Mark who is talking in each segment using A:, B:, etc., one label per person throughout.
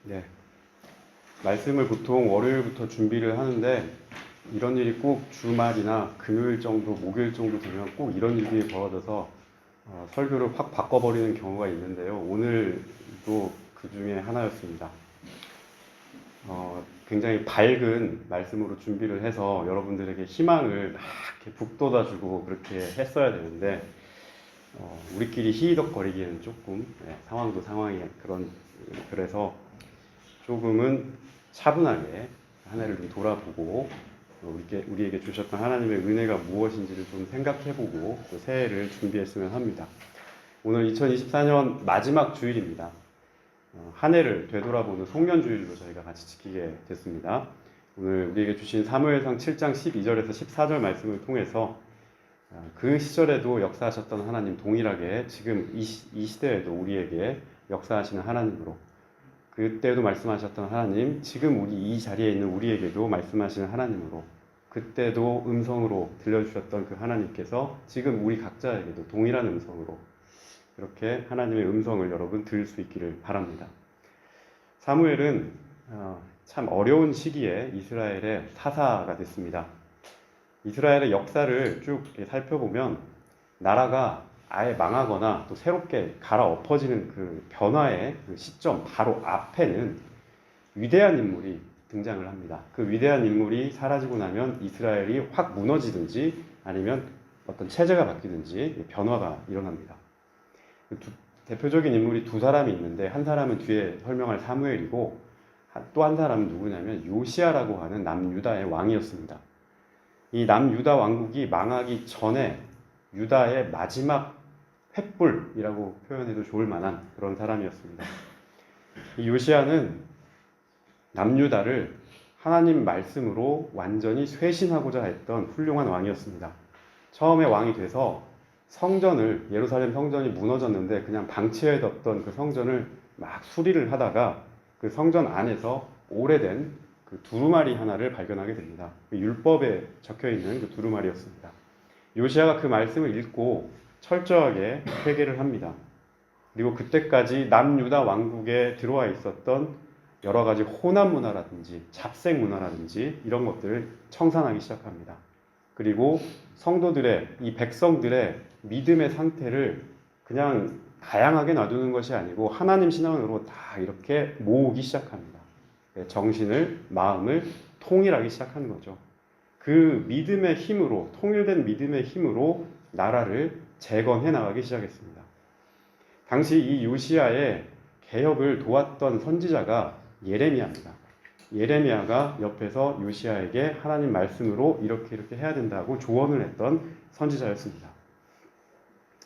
A: 네, 말씀을 보통 월요일부터 준비를 하는데 이런 일이 꼭 주말이나 금요일 정도, 목요일 정도 되면 꼭 이런 일이 벌어져서 설교를 확 바꿔버리는 경우가 있는데요. 오늘도 그 중에 하나였습니다. 굉장히 밝은 말씀으로 준비를 해서 여러분들에게 희망을 막 이렇게 북돋아주고 그렇게 했어야 되는데 우리끼리 히히덕거리기에는 조금 상황도 상황이 그래서 조금은 차분하게 한 해를 좀 돌아보고 우리에게 주셨던 하나님의 은혜가 무엇인지를 좀 생각해보고 또 새해를 준비했으면 합니다. 오늘 2024년 마지막 주일입니다. 한 해를 되돌아보는 송년주일로 저희가 같이 지키게 됐습니다. 오늘 우리에게 주신 사무엘상 7장 12절에서 14절 말씀을 통해서 그 시절에도 역사하셨던 하나님 동일하게 지금 이 시대에도 우리에게 역사하시는 하나님으로, 그때도 말씀하셨던 하나님, 지금 이 자리에 있는 우리에게도 말씀하시는 하나님으로, 그때도 음성으로 들려주셨던 그 하나님께서 지금 우리 각자에게도 동일한 음성으로 이렇게 하나님의 음성을 여러분 들을 수 있기를 바랍니다. 사무엘은 참 어려운 시기에 이스라엘의 사사가 됐습니다. 이스라엘의 역사를 쭉 살펴보면 나라가 아예 망하거나 또 새롭게 갈아엎어지는 그 변화의 그 시점 바로 앞에는 위대한 인물이 등장을 합니다. 그 위대한 인물이 사라지고 나면 이스라엘이 확 무너지든지 아니면 어떤 체제가 바뀌든지 변화가 일어납니다. 대표적인 인물이 두 사람이 있는데 한 사람은 뒤에 설명할 사무엘이고 또 한 사람은 누구냐면 요시야라고 하는 남유다의 왕이었습니다. 이 남유다 왕국이 망하기 전에 유다의 마지막 횃불이라고 표현해도 좋을 만한 그런 사람이었습니다. 이 요시야는 남유다를 하나님 말씀으로 완전히 쇄신하고자 했던 훌륭한 왕이었습니다. 처음에 왕이 돼서 예루살렘 성전이 무너졌는데 그냥 방치해뒀던 그 성전을 막 수리를 하다가 그 성전 안에서 오래된 그 두루마리 하나를 발견하게 됩니다. 그 율법에 적혀있는 그 두루마리였습니다. 요시야가 그 말씀을 읽고 철저하게 회개를 합니다. 그리고 그때까지 남유다 왕국에 들어와 있었던 여러 가지 호남 문화라든지 잡색 문화라든지 이런 것들을 청산하기 시작합니다. 그리고 이 백성들의 믿음의 상태를 그냥 다양하게 놔두는 것이 아니고 하나님 신앙으로 다 이렇게 모으기 시작합니다. 정신을, 마음을 통일하기 시작하는 거죠. 그 믿음의 힘으로, 통일된 믿음의 힘으로 나라를 재건해 나가기 시작했습니다. 당시 이 요시야의 개혁을 도왔던 선지자가 예레미야입니다. 예레미야가 옆에서 요시야에게 하나님 말씀으로 이렇게 해야 된다고 조언을 했던 선지자였습니다.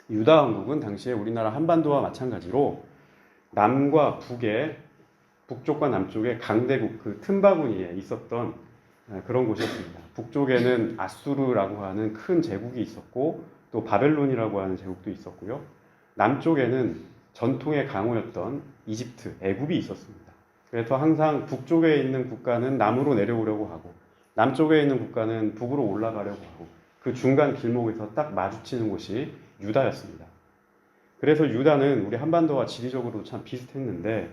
A: 유다 왕국은 당시에 우리나라 한반도와 마찬가지로 북쪽과 남쪽의 강대국 그 틈바구니에 있었던 그런 곳이었습니다. 북쪽에는 아수르라고 하는 큰 제국이 있었고 또 바벨론이라고 하는 제국도 있었고요. 남쪽에는 전통의 강호였던 이집트, 애굽이 있었습니다. 그래서 항상 북쪽에 있는 국가는 남으로 내려오려고 하고 남쪽에 있는 국가는 북으로 올라가려고 하고 그 중간 길목에서 딱 마주치는 곳이 유다였습니다. 그래서 유다는 우리 한반도와 지리적으로 참 비슷했는데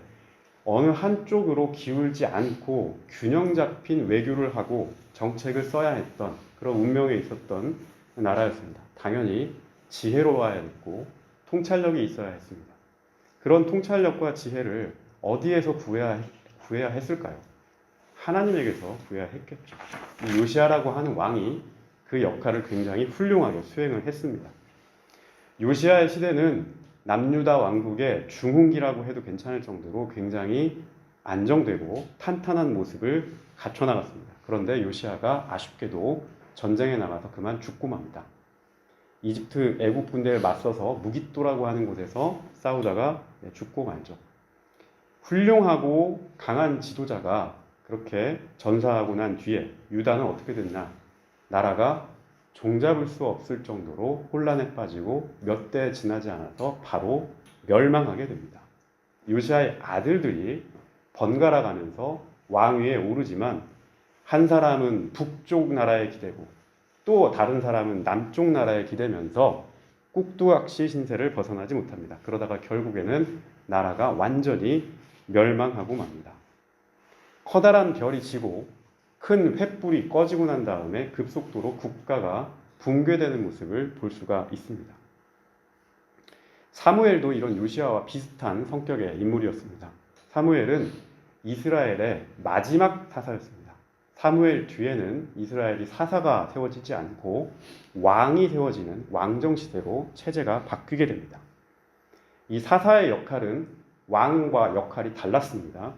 A: 어느 한쪽으로 기울지 않고 균형 잡힌 외교를 하고 정책을 써야 했던 그런 운명에 있었던 나라였습니다. 당연히 지혜로워야 했고 통찰력이 있어야 했습니다. 그런 통찰력과 지혜를 어디에서 구해야 했을까요? 하나님에게서 구해야 했겠죠. 이 요시야라고 하는 왕이 그 역할을 굉장히 훌륭하게 수행을 했습니다. 요시야의 시대는 남유다 왕국의 중흥기라고 해도 괜찮을 정도로 굉장히 안정되고 탄탄한 모습을 갖춰나갔습니다. 그런데 요시야가 아쉽게도 전쟁에 나가서 그만 죽고 맙니다. 이집트 애국 군대에 맞서서 무깃도라고 하는 곳에서 싸우다가 죽고 말죠. 훌륭하고 강한 지도자가 그렇게 전사하고 난 뒤에 유다는 어떻게 됐나? 나라가 종잡을 수 없을 정도로 혼란에 빠지고 몇 대 지나지 않아서 바로 멸망하게 됩니다. 요시야의 아들들이 번갈아 가면서 왕위에 오르지만 한 사람은 북쪽 나라에 기대고 또 다른 사람은 남쪽 나라에 기대면서 꾹두각시 신세를 벗어나지 못합니다. 그러다가 결국에는 나라가 완전히 멸망하고 맙니다. 커다란 별이 지고 큰 횃불이 꺼지고 난 다음에 급속도로 국가가 붕괴되는 모습을 볼 수가 있습니다. 사무엘도 이런 요시아와 비슷한 성격의 인물이었습니다. 사무엘은 이스라엘의 마지막 사사였습니다. 사무엘 뒤에는 이스라엘이 사사가 세워지지 않고 왕이 세워지는 왕정시대로 체제가 바뀌게 됩니다. 이 사사의 역할은 왕과 역할이 달랐습니다.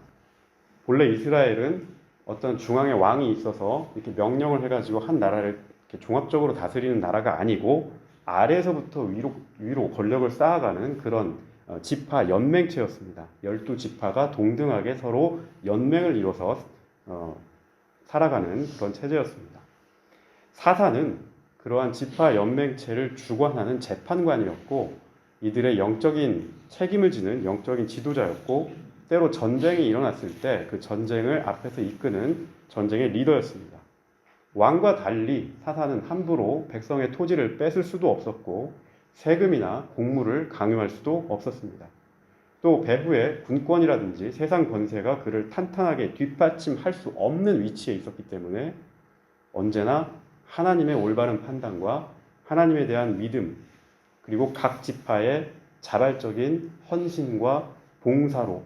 A: 본래 이스라엘은 어떤 중앙에 왕이 있어서 이렇게 명령을 해가지고 한 나라를 이렇게 종합적으로 다스리는 나라가 아니고 아래에서부터 위로 권력을 쌓아가는 그런 지파 연맹체였습니다. 12지파가 동등하게 서로 연맹을 이뤄서 살아가는 그런 체제였습니다. 사사는 그러한 지파 연맹체를 주관하는 재판관이었고 이들의 영적인 책임을 지는 영적인 지도자였고 때로 전쟁이 일어났을 때 그 전쟁을 앞에서 이끄는 전쟁의 리더였습니다. 왕과 달리 사사는 함부로 백성의 토지를 뺏을 수도 없었고 세금이나 공물을 강요할 수도 없었습니다. 또 배후에 군권이라든지 세상 권세가 그를 탄탄하게 뒷받침할 수 없는 위치에 있었기 때문에 언제나 하나님의 올바른 판단과 하나님에 대한 믿음 그리고 각 지파의 자발적인 헌신과 봉사로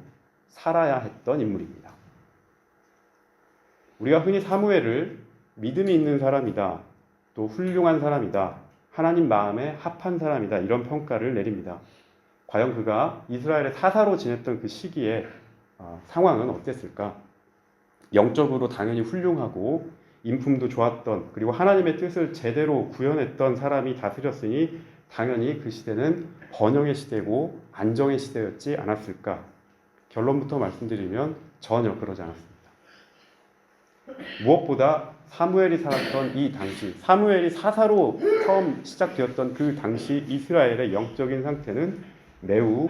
A: 살아야 했던 인물입니다. 우리가 흔히 사무엘을 믿음이 있는 사람이다, 또 훌륭한 사람이다, 하나님 마음에 합한 사람이다 이런 평가를 내립니다. 과연 그가 이스라엘의 사사로 지냈던 그 시기에 상황은 어땠을까? 영적으로 당연히 훌륭하고 인품도 좋았던 그리고 하나님의 뜻을 제대로 구현했던 사람이 다스렸으니 당연히 그 시대는 번영의 시대고 안정의 시대였지 않았을까? 결론부터 말씀드리면 전혀 그러지 않았습니다. 무엇보다 사무엘이 살았던 이 당시, 사무엘이 사사로 처음 시작되었던 그 당시 이스라엘의 영적인 상태는 매우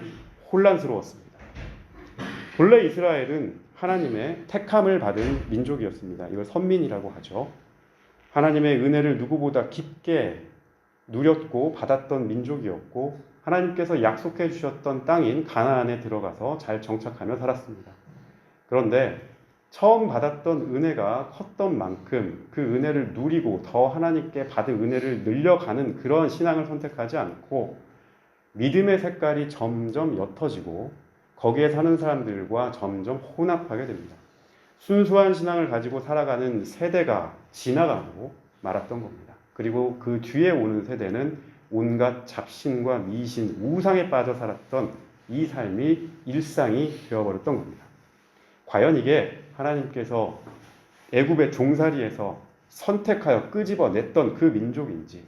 A: 혼란스러웠습니다. 본래 이스라엘은 하나님의 택함을 받은 민족이었습니다. 이걸 선민이라고 하죠. 하나님의 은혜를 누구보다 깊게 누렸고 받았던 민족이었고 하나님께서 약속해 주셨던 땅인 가나안에 들어가서 잘 정착하며 살았습니다. 그런데 처음 받았던 은혜가 컸던 만큼 그 은혜를 누리고 더 하나님께 받은 은혜를 늘려가는 그런 신앙을 선택하지 않고 믿음의 색깔이 점점 옅어지고 거기에 사는 사람들과 점점 혼합하게 됩니다. 순수한 신앙을 가지고 살아가는 세대가 지나가고 말았던 겁니다. 그리고 그 뒤에 오는 세대는 온갖 잡신과 미신, 우상에 빠져 살았던 이 삶이 일상이 되어버렸던 겁니다. 과연 이게 하나님께서 애굽의 종살이에서 선택하여 끄집어냈던 그 민족인지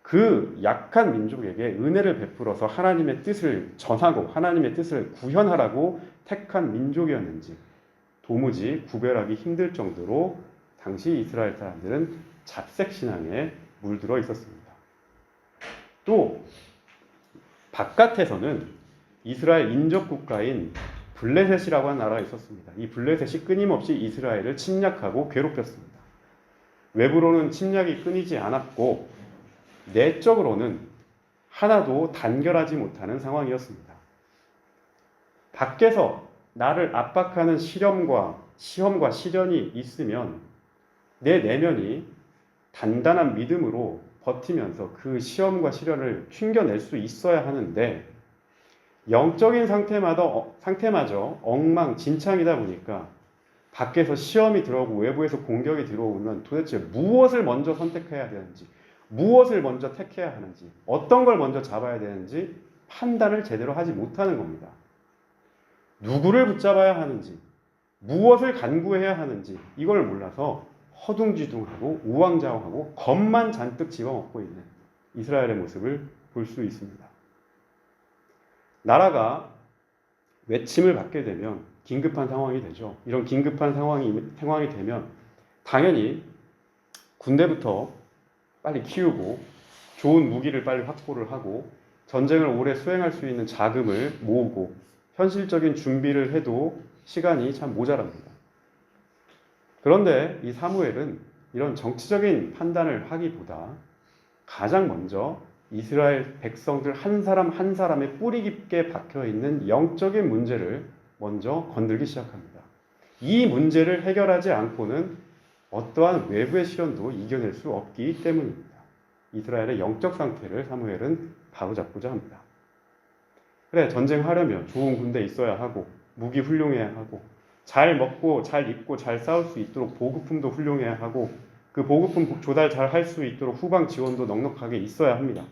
A: 그 약한 민족에게 은혜를 베풀어서 하나님의 뜻을 전하고 하나님의 뜻을 구현하라고 택한 민족이었는지 도무지 구별하기 힘들 정도로 당시 이스라엘 사람들은 잡색신앙에 물들어 있었습니다. 또 바깥에서는 이스라엘 인접국가인 블레셋이라고 하는 나라가 있었습니다. 이 블레셋이 끊임없이 이스라엘을 침략하고 괴롭혔습니다. 외부로는 침략이 끊이지 않았고 내적으로는 하나도 단결하지 못하는 상황이었습니다. 밖에서 나를 압박하는 시험과 시련이 있으면 내 내면이 단단한 믿음으로 버티면서 그 시험과 시련을 튕겨낼 수 있어야 하는데 영적인 상태마저 엉망진창이다 보니까 밖에서 시험이 들어오고 외부에서 공격이 들어오면 도대체 무엇을 먼저 선택해야 되는지 무엇을 먼저 택해야 하는지 어떤 걸 먼저 잡아야 되는지 판단을 제대로 하지 못하는 겁니다. 누구를 붙잡아야 하는지 무엇을 간구해야 하는지 이걸 몰라서 허둥지둥하고 우왕좌왕하고 겁만 잔뜩 집어먹고 있는 이스라엘의 모습을 볼 수 있습니다. 나라가 외침을 받게 되면 긴급한 상황이 되죠. 이런 긴급한 상황이 되면 당연히 군대부터 빨리 키우고 좋은 무기를 빨리 확보를 하고 전쟁을 오래 수행할 수 있는 자금을 모으고 현실적인 준비를 해도 시간이 참 모자랍니다. 그런데 이 사무엘은 이런 정치적인 판단을 하기보다 가장 먼저 이스라엘 백성들 한 사람 한 사람의 뿌리 깊게 박혀있는 영적인 문제를 먼저 건들기 시작합니다. 이 문제를 해결하지 않고는 어떠한 외부의 시련도 이겨낼 수 없기 때문입니다. 이스라엘의 영적 상태를 사무엘은 바로잡고자 합니다. 그래, 전쟁하려면 좋은 군대 있어야 하고 무기 훌륭해야 하고 잘 먹고 잘 입고 잘 싸울 수 있도록 보급품도 훌륭해야 하고 그 보급품 조달 잘 할 수 있도록 후방 지원도 넉넉하게 있어야 합니다.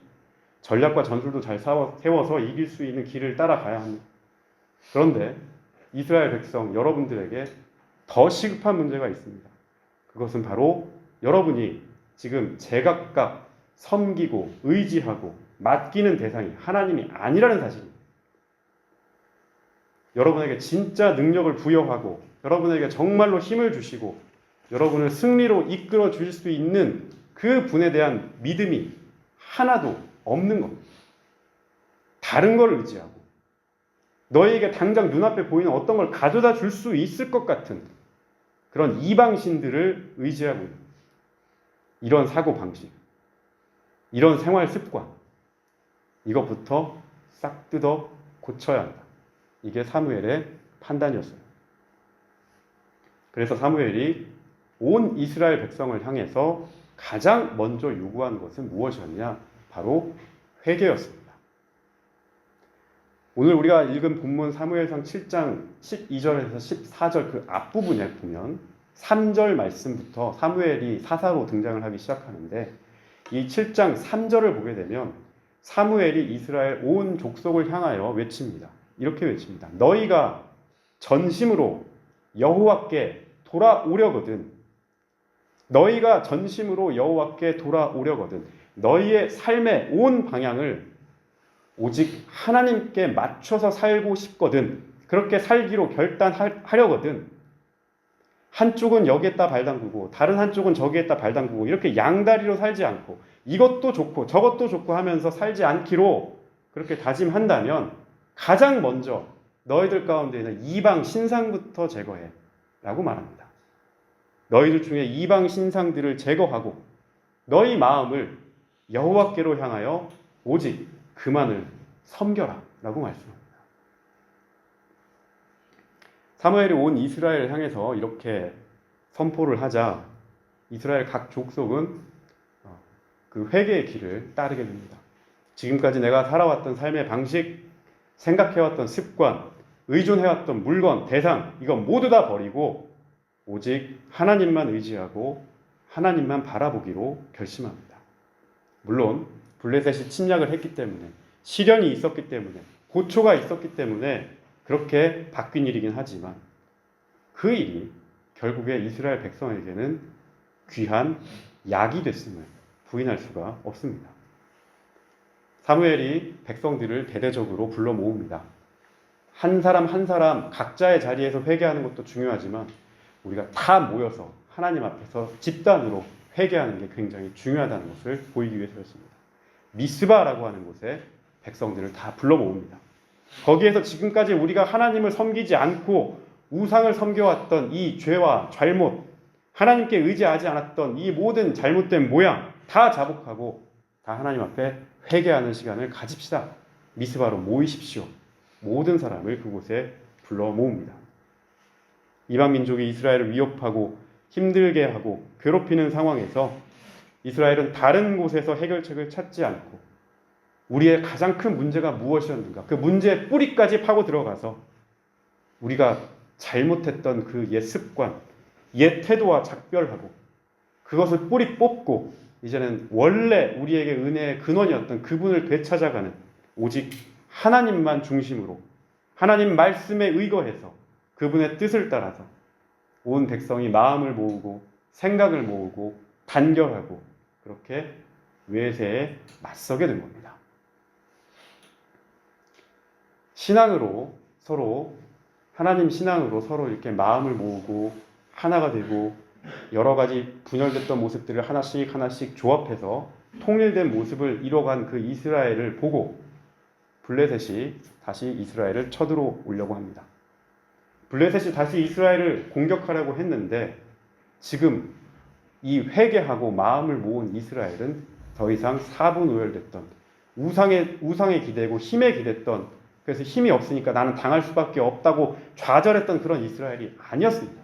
A: 전략과 전술도 잘 세워서 이길 수 있는 길을 따라가야 합니다. 그런데 이스라엘 백성 여러분들에게 더 시급한 문제가 있습니다. 그것은 바로 여러분이 지금 제각각 섬기고 의지하고 맡기는 대상이 하나님이 아니라는 사실입니다. 여러분에게 진짜 능력을 부여하고 여러분에게 정말로 힘을 주시고 여러분을 승리로 이끌어 주실 수 있는 그 분에 대한 믿음이 하나도 없는 겁니다. 다른 걸 의지하고 너희에게 당장 눈앞에 보이는 어떤 걸 가져다 줄 수 있을 것 같은 그런 이방신들을 의지하고 있는 이런 사고방식, 이런 생활 습관, 이것부터 싹 뜯어 고쳐야 한다. 이게 사무엘의 판단이었어요. 그래서 사무엘이 온 이스라엘 백성을 향해서 가장 먼저 요구한 것은 무엇이었냐? 바로 회개였습니다. 오늘 우리가 읽은 본문 사무엘상 7장 12절에서 14절 그 앞부분에 보면 3절 말씀부터 사무엘이 사사로 등장을 하기 시작하는데 이 7장 3절을 보게 되면 사무엘이 이스라엘 온 족속을 향하여 외칩니다. 이렇게 외칩니다. 너희가 전심으로 여호와께 돌아오려거든 너희가 전심으로 여호와께 돌아오려거든 너희의 삶의 온 방향을 오직 하나님께 맞춰서 살고 싶거든 그렇게 살기로 결단하려거든 한쪽은 여기에다 발 담그고 다른 한쪽은 저기에다 발 담그고 이렇게 양다리로 살지 않고 이것도 좋고 저것도 좋고 하면서 살지 않기로 그렇게 다짐한다면 가장 먼저 너희들 가운데 있는 이방 신상부터 제거해 라고 말합니다. 너희들 중에 이방 신상들을 제거하고 너희 마음을 여호와께로 향하여 오직 그만을 섬겨라 라고 말씀합니다. 사무엘이 온 이스라엘을 향해서 이렇게 선포를 하자 이스라엘 각 족속은 그 회개의 길을 따르게 됩니다. 지금까지 내가 살아왔던 삶의 방식, 생각해왔던 습관, 의존해왔던 물건, 대상 이건 모두 다 버리고 오직 하나님만 의지하고 하나님만 바라보기로 결심합니다. 물론 블레셋이 침략을 했기 때문에 시련이 있었기 때문에 고초가 있었기 때문에 그렇게 바뀐 일이긴 하지만 그 일이 결국에 이스라엘 백성에게는 귀한 약이 됐음을 부인할 수가 없습니다. 사무엘이 백성들을 대대적으로 불러 모읍니다. 한 사람 한 사람 각자의 자리에서 회개하는 것도 중요하지만 우리가 다 모여서 하나님 앞에서 집단으로 회개하는 게 굉장히 중요하다는 것을 보이기 위해서였습니다. 미스바라고 하는 곳에 백성들을 다 불러 모읍니다. 거기에서 지금까지 우리가 하나님을 섬기지 않고 우상을 섬겨왔던 이 죄와 잘못, 하나님께 의지하지 않았던 이 모든 잘못된 모양 다 자복하고 다 하나님 앞에 회개하는 시간을 가집시다. 미스바로 모이십시오. 모든 사람을 그곳에 불러 모읍니다. 이방 민족이 이스라엘을 위협하고 힘들게 하고 괴롭히는 상황에서 이스라엘은 다른 곳에서 해결책을 찾지 않고 우리의 가장 큰 문제가 무엇이었는가 그 문제의 뿌리까지 파고 들어가서 우리가 잘못했던 그 옛 습관, 옛 태도와 작별하고 그것을 뿌리 뽑고 이제는 원래 우리에게 은혜의 근원이었던 그분을 되찾아가는 오직 하나님만 중심으로 하나님 말씀에 의거해서 그분의 뜻을 따라서 온 백성이 마음을 모으고 생각을 모으고 단결하고 그렇게 외세에 맞서게 된 겁니다. 신앙으로 서로 하나님 신앙으로 서로 이렇게 마음을 모으고 하나가 되고 여러 가지 분열됐던 모습들을 하나씩 하나씩 조합해서 통일된 모습을 이뤄간 그 이스라엘을 보고 블레셋이 다시 이스라엘을 쳐들어오려고 합니다. 블레셋이 다시 이스라엘을 공격하려고 했는데 지금 이 회개하고 마음을 모은 이스라엘은 더 이상 사분오열됐던 우상에 기대고 힘에 기댔던 그래서 힘이 없으니까 나는 당할 수밖에 없다고 좌절했던 그런 이스라엘이 아니었습니다.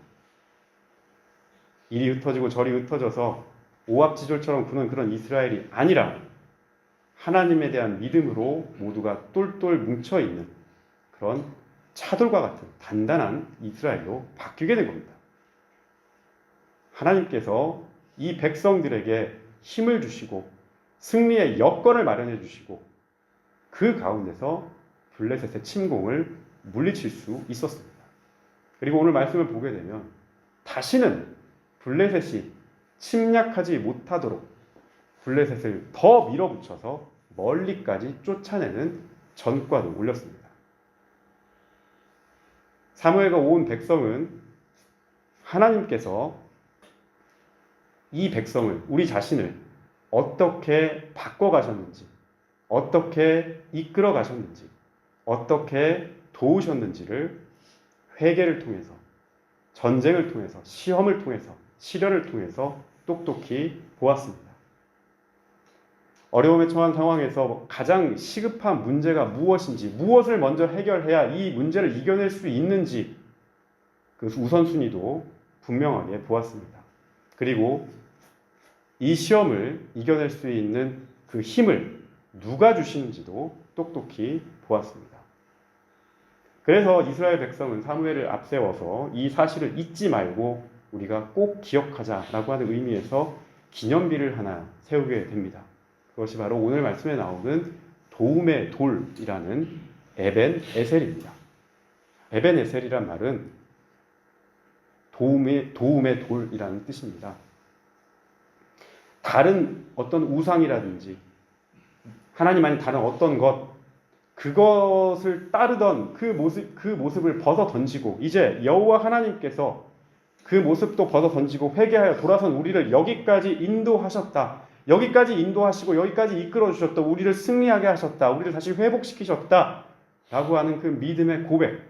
A: 이리 흩어지고 저리 흩어져서 오합지졸처럼 구는 그런 이스라엘이 아니라 하나님에 대한 믿음으로 모두가 똘똘 뭉쳐있는 그런 차돌과 같은 단단한 이스라엘로 바뀌게 된 겁니다. 하나님께서 이 백성들에게 힘을 주시고 승리의 여건을 마련해 주시고 그 가운데서 블레셋의 침공을 물리칠 수 있었습니다. 그리고 오늘 말씀을 보게 되면 다시는 블레셋이 침략하지 못하도록 블레셋을 더 밀어붙여서 멀리까지 쫓아내는 전과도 올렸습니다. 사무엘과 온 백성은 하나님께서 이 백성을, 우리 자신을 어떻게 바꿔가셨는지, 어떻게 이끌어 가셨는지, 어떻게 도우셨는지를 회개를 통해서, 전쟁을 통해서, 시험을 통해서, 시련을 통해서 똑똑히 보았습니다. 어려움에 처한 상황에서 가장 시급한 문제가 무엇인지, 무엇을 먼저 해결해야 이 문제를 이겨낼 수 있는지 그 우선순위도 분명하게 보았습니다. 그리고 이 시험을 이겨낼 수 있는 그 힘을 누가 주시는지도 똑똑히 보았습니다. 그래서 이스라엘 백성은 사무엘을 앞세워서 이 사실을 잊지 말고 우리가 꼭 기억하자라고 하는 의미에서 기념비를 하나 세우게 됩니다. 그것이 바로 오늘 말씀에 나오는 도움의 돌이라는 에벤 에셀입니다. 에벤 에셀이란 말은 도움의 돌이라는 뜻입니다. 다른 어떤 우상이라든지 하나님 아닌 다른 어떤 것, 그것을 따르던 그 모습을 벗어 던지고 이제 여호와 하나님께서 그 모습도 벗어 던지고 회개하여 돌아선 우리를 여기까지 인도하셨다. 여기까지 인도하시고 여기까지 이끌어 주셨다. 우리를 승리하게 하셨다. 우리를 다시 회복시키셨다. 라고 하는 그 믿음의 고백,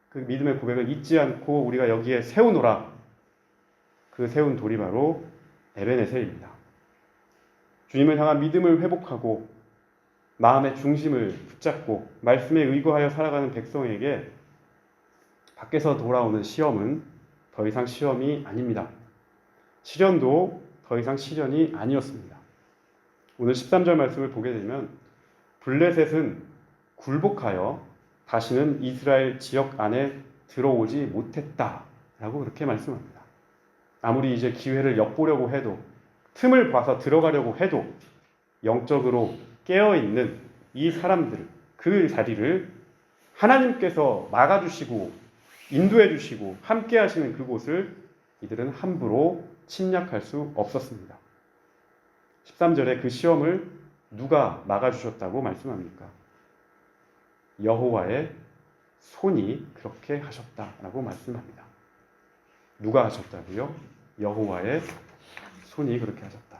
A: 그 믿음의 고백을 잊지 않고 우리가 여기에 세우노라. 그 세운 돌이 바로 에벤에셀입니다. 주님을 향한 믿음을 회복하고 마음의 중심을 붙잡고 말씀에 의거하여 살아가는 백성에게 밖에서 돌아오는 시험은 더 이상 시험이 아닙니다. 시련도 더 이상 시련이 아니었습니다. 오늘 13절 말씀을 보게 되면 블레셋은 굴복하여 다시는 이스라엘 지역 안에 들어오지 못했다라고 그렇게 말씀합니다. 아무리 이제 기회를 엿보려고 해도 틈을 봐서 들어가려고 해도 영적으로 깨어있는 이 사람들, 그 자리를 하나님께서 막아주시고 인도해주시고 함께 하시는 그곳을 이들은 함부로 침략할 수 없었습니다. 13절에 그 시험을 누가 막아주셨다고 말씀합니까? 여호와의 손이 그렇게 하셨다라고 말씀합니다. 누가 하셨다고요? 여호와의 손이 그렇게 하셨다.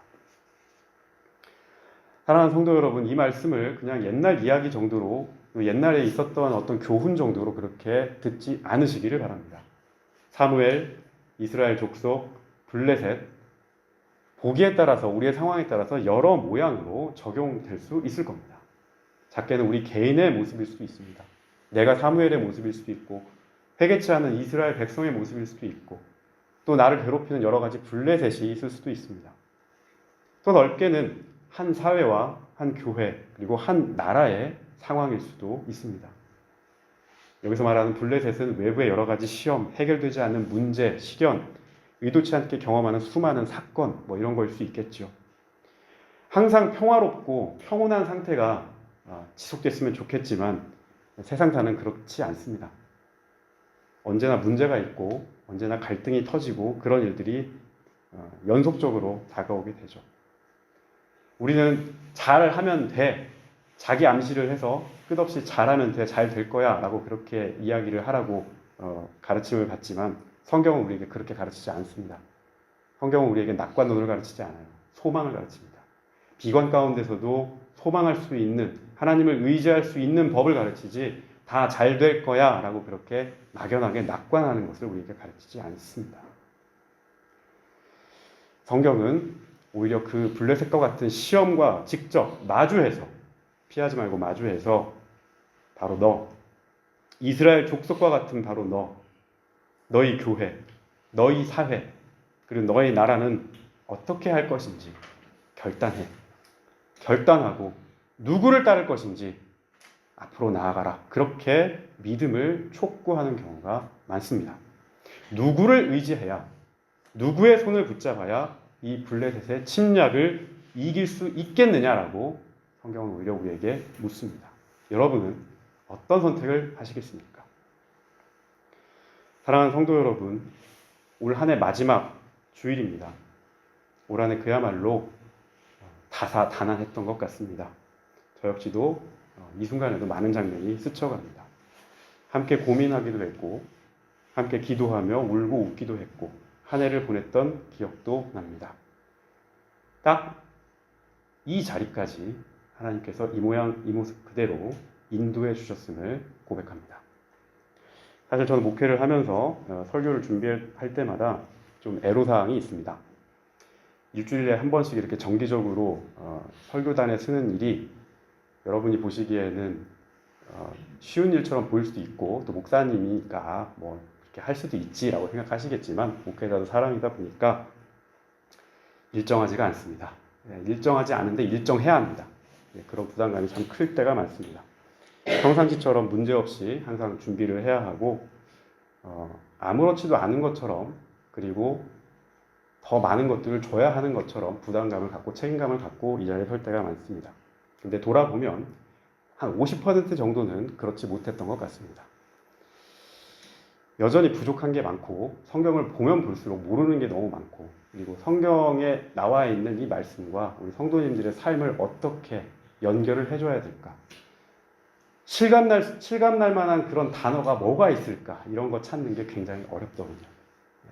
A: 사랑하는 성도 여러분, 이 말씀을 그냥 옛날 이야기 정도로, 옛날에 있었던 어떤 교훈 정도로 그렇게 듣지 않으시기를 바랍니다. 사무엘, 이스라엘 족속, 블레셋, 보기에 따라서, 우리의 상황에 따라서 여러 모양으로 적용될 수 있을 겁니다. 작게는 우리 개인의 모습일 수도 있습니다. 내가 사무엘의 모습일 수도 있고, 회개치 않은 이스라엘 백성의 모습일 수도 있고, 또 나를 괴롭히는 여러 가지 블레셋이 있을 수도 있습니다. 또 넓게는 한 사회와 한 교회 그리고 한 나라의 상황일 수도 있습니다. 여기서 말하는 블레셋은 외부의 여러 가지 시험, 해결되지 않는 문제, 시련, 의도치 않게 경험하는 수많은 사건 이런 거일 수 있겠죠. 항상 평화롭고 평온한 상태가 지속됐으면 좋겠지만 세상사는 그렇지 않습니다. 언제나 문제가 있고 언제나 갈등이 터지고 그런 일들이 연속적으로 다가오게 되죠. 우리는 잘하면 돼, 자기 암시를 해서 끝없이 잘하면 돼, 잘 될 거야 라고 그렇게 이야기를 하라고 가르침을 받지만 성경은 우리에게 그렇게 가르치지 않습니다. 성경은 우리에게 낙관론을 가르치지 않아요. 소망을 가르칩니다. 비관 가운데서도 소망할 수 있는, 하나님을 의지할 수 있는 법을 가르치지 다 잘 될 거야 라고 그렇게 막연하게 낙관하는 것을 우리에게 가르치지 않습니다. 성경은 오히려 그 블레셋과 같은 시험과 직접 마주해서, 피하지 말고 마주해서 바로 너, 이스라엘 족속과 같은 바로 너, 너희 교회, 너희 사회, 그리고 너희 나라는 어떻게 할 것인지 결단해. 결단하고 누구를 따를 것인지 앞으로 나아가라. 그렇게 믿음을 촉구하는 경우가 많습니다. 누구를 의지해야, 누구의 손을 붙잡아야 이 블레셋의 침략을 이길 수 있겠느냐라고 성경은 오히려 우리에게 묻습니다. 여러분은 어떤 선택을 하시겠습니까? 사랑하는 성도 여러분, 올 한 해 마지막 주일입니다. 올 한 해 그야말로 다사다난했던 것 같습니다. 저 역시도 이 순간에도 많은 장면이 스쳐갑니다. 함께 고민하기도 했고, 함께 기도하며 울고 웃기도 했고, 한 해를 보냈던 기억도 납니다. 딱 이 자리까지 하나님께서 이 모양 이 모습 그대로 인도해 주셨음을 고백합니다. 사실 저는 목회를 하면서 설교를 준비할 때마다 좀 애로사항이 있습니다. 일주일에 한 번씩 이렇게 정기적으로 설교단에 쓰는 일이 여러분이 보시기에는 쉬운 일처럼 보일 수도 있고, 또 목사님이니까 뭐 이렇게 할 수도 있지라고 생각하시겠지만, 목회자도 사람이다 보니까 일정하지가 않습니다. 일정하지 않은데 일정해야 합니다. 그런 부담감이 참 클 때가 많습니다. 평상시처럼 문제없이 항상 준비를 해야 하고, 아무렇지도 않은 것처럼, 그리고 더 많은 것들을 줘야 하는 것처럼 부담감을 갖고 책임감을 갖고 이 자리에 설 때가 많습니다. 근데 돌아보면 한 50% 정도는 그렇지 못했던 것 같습니다. 여전히 부족한 게 많고, 성경을 보면 볼수록 모르는 게 너무 많고, 그리고 성경에 나와 있는 이 말씀과 우리 성도님들의 삶을 어떻게 연결을 해줘야 될까? 실감날 만한 그런 단어가 뭐가 있을까? 이런 거 찾는 게 굉장히 어렵더군요.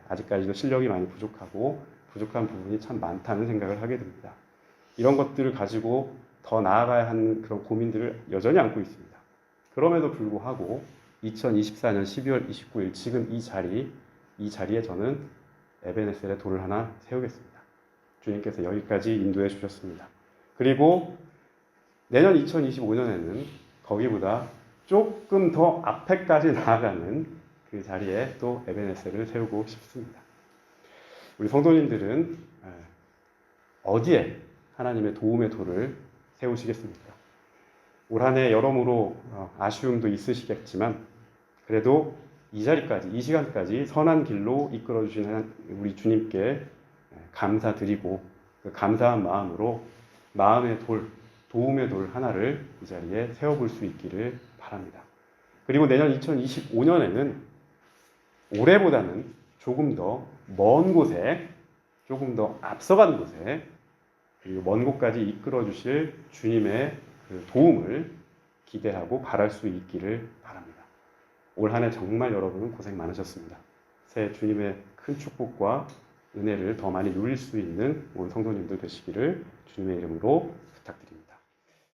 A: 아직까지도 실력이 많이 부족하고 부족한 부분이 참 많다는 생각을 하게 됩니다. 이런 것들을 가지고 더 나아가야 하는 그런 고민들을 여전히 안고 있습니다. 그럼에도 불구하고 2024년 12월 29일 지금 이 자리에 저는 에베네셀의 돌을 하나 세우겠습니다. 주님께서 여기까지 인도해 주셨습니다. 그리고 내년 2025년에는 거기보다 조금 더 앞에까지 나아가는 그 자리에 또 에베네셀을 세우고 싶습니다. 우리 성도님들은 어디에 하나님의 도움의 돌을 세우시겠습니까? 올 한 해 여러모로 아쉬움도 있으시겠지만, 그래도 이 자리까지, 이 시간까지 선한 길로 이끌어 주신 우리 주님께 감사드리고, 그 감사한 마음으로 마음의 돌, 도움의 돌 하나를 이 자리에 세워볼 수 있기를 바랍니다. 그리고 내년 2025년에는 올해보다는 조금 더 먼 곳에, 조금 더 앞서간 곳에, 그리고 먼 곳까지 이끌어 주실 주님의 그 도움을 기대하고 바랄 수 있기를 바랍니다. 올 한 해 정말 여러분 고생 많으셨습니다. 새해 주님의 큰 축복과 은혜를 더 많이 누릴 수 있는 우리 성도님들 되시기를 주님의 이름으로 부탁드립니다.